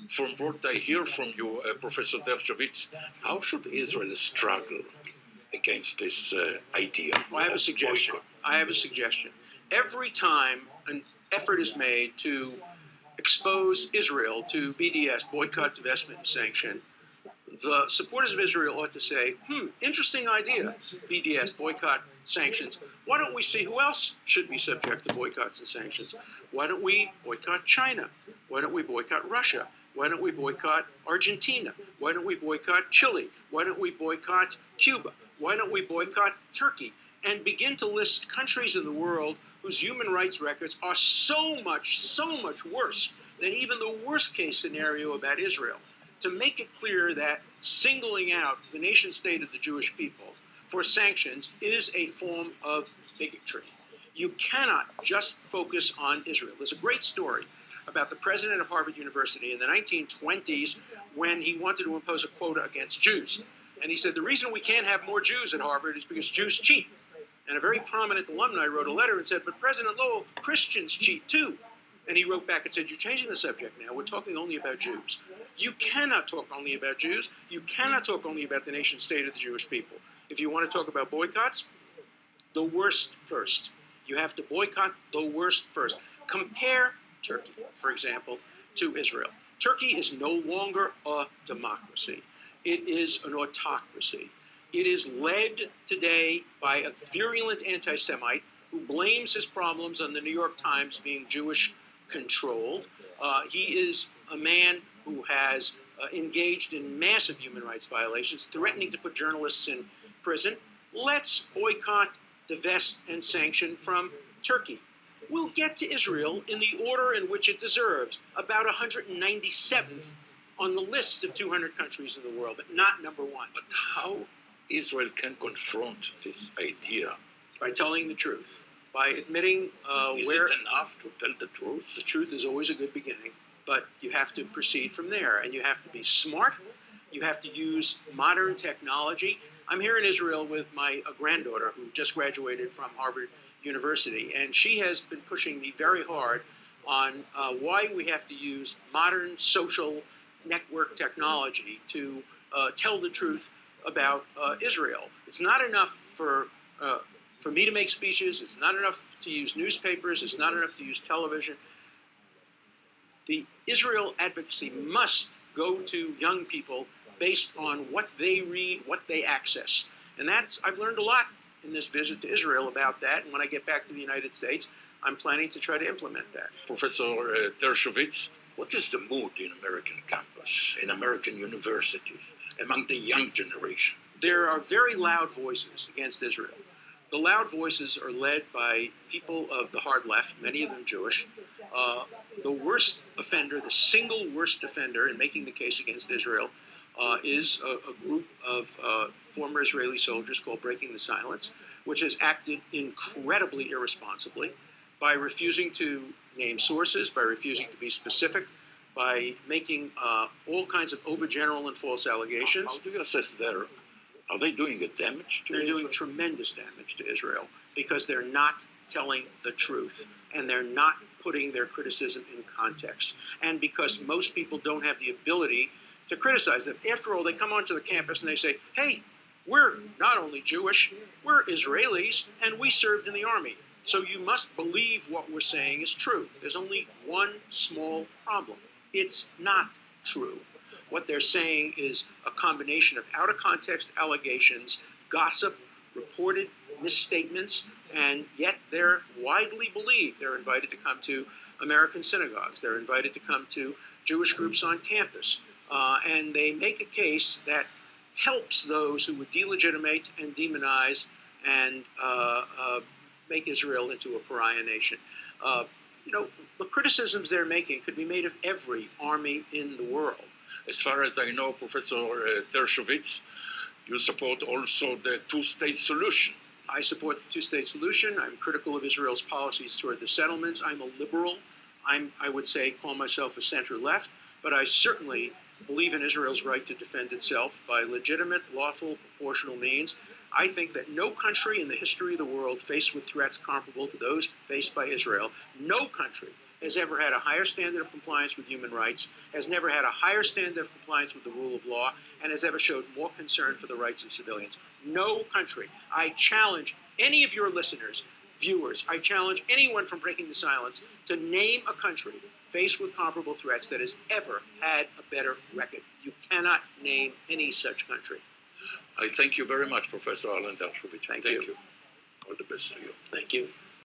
From what I hear from you, Professor Dershowitz, how should Israel struggle against this idea? Well, I have a suggestion. Every time an effort is made to expose Israel to BDS, boycott, divestment, and sanction, the supporters of Israel ought to say, interesting idea, BDS, boycott, sanctions. Why don't we see who else should be subject to boycotts and sanctions? Why don't we boycott China? Why don't we boycott Russia? Why don't we boycott Argentina? Why don't we boycott Chile? Why don't we boycott Cuba? Why don't we boycott Turkey? And begin to list countries in the world whose human rights records are so much worse than even the worst case scenario about Israel, to make it clear that singling out the nation state of the Jewish people for sanctions is a form of bigotry. You cannot just focus on Israel. There's a great story about the president of Harvard University in the 1920s when he wanted to impose a quota against Jews. And he said, the reason we can't have more Jews at Harvard is because Jews cheat. And a very prominent alumni wrote a letter and said, but President Lowell, Christians cheat too. And he wrote back and said, you're changing the subject now. We're talking only about Jews. You cannot talk only about Jews. You cannot talk only about the nation state of the Jewish people. If you want to talk about boycotts, the worst first. You have to boycott the worst first. Compare Turkey, for example, to Israel. Turkey is no longer a democracy. It is an autocracy. It is led today by a virulent anti-Semite who blames his problems on the New York Times being Jewish-controlled. He is a man who has engaged in massive human rights violations, threatening to put journalists in prison. Let's boycott, divest, and sanction from Turkey. We'll get to Israel in the order in which it deserves, about 197th on the list of 200 countries in the world, but not number one. But how Israel can confront this idea? By telling the truth, by admitting Is where... it enough to tell the truth? The truth is always a good beginning, but you have to proceed from there, and you have to be smart. You have to use modern technology. I'm here in Israel with my granddaughter who just graduated from Harvard University, and she has been pushing me very hard on why we have to use modern social network technology to tell the truth about Israel. It's not enough for me to make speeches. It's not enough to use newspapers. It's not enough to use television. The Israel advocacy must go to young people based on what they read, what they access. And I've learned a lot in this visit to Israel about that. And when I get back to the United States, I'm planning to try to implement that. Professor Dershowitz, what is the mood in American campus, in American universities, among the young generation? There are very loud voices against Israel. The loud voices are led by people of the hard left, many of them Jewish. The worst offender, the single worst offender in making the case against Israel is a group of former Israeli soldiers called Breaking the Silence, which has acted incredibly irresponsibly by refusing to name sources, by refusing to be specific, by making all kinds of overgeneral and false allegations. How do you assess their... Are they doing a damage to They're Israel? doing tremendous damage to Israel because they're not telling the truth and they're not putting their criticism in context. And because most people don't have the ability to criticize them. After all, they come onto the campus and they say, hey, we're not only Jewish, we're Israelis, and we served in the army. So you must believe what we're saying is true. There's only one small problem. It's not true. What they're saying is a combination of out-of-context allegations, gossip, reported misstatements, and yet they're widely believed. They're invited to come to American synagogues. They're invited to come to Jewish groups on campus. And they make a case that helps those who would delegitimate and demonize and make Israel into a pariah nation. The criticisms they're making could be made of every army in the world. As far as I know, Professor Dershowitz, you support also the two-state solution. I support the two-state solution. I'm critical of Israel's policies toward the settlements. I'm a liberal. I would say, call myself a center-left, but I certainly believe in Israel's right to defend itself by legitimate, lawful, proportional means. I think that no country in the history of the world faced with threats comparable to those faced by Israel, no country has ever had a higher standard of compliance with human rights, has never had a higher standard of compliance with the rule of law, and has ever showed more concern for the rights of civilians. No country. I challenge any of your listeners, viewers, I challenge anyone from breaking the silence to name a country faced with comparable threats that has ever had a better record. You cannot name any such country. I thank you very much, Professor Alan Dershowitz. Thank you. All the best to you. Thank you.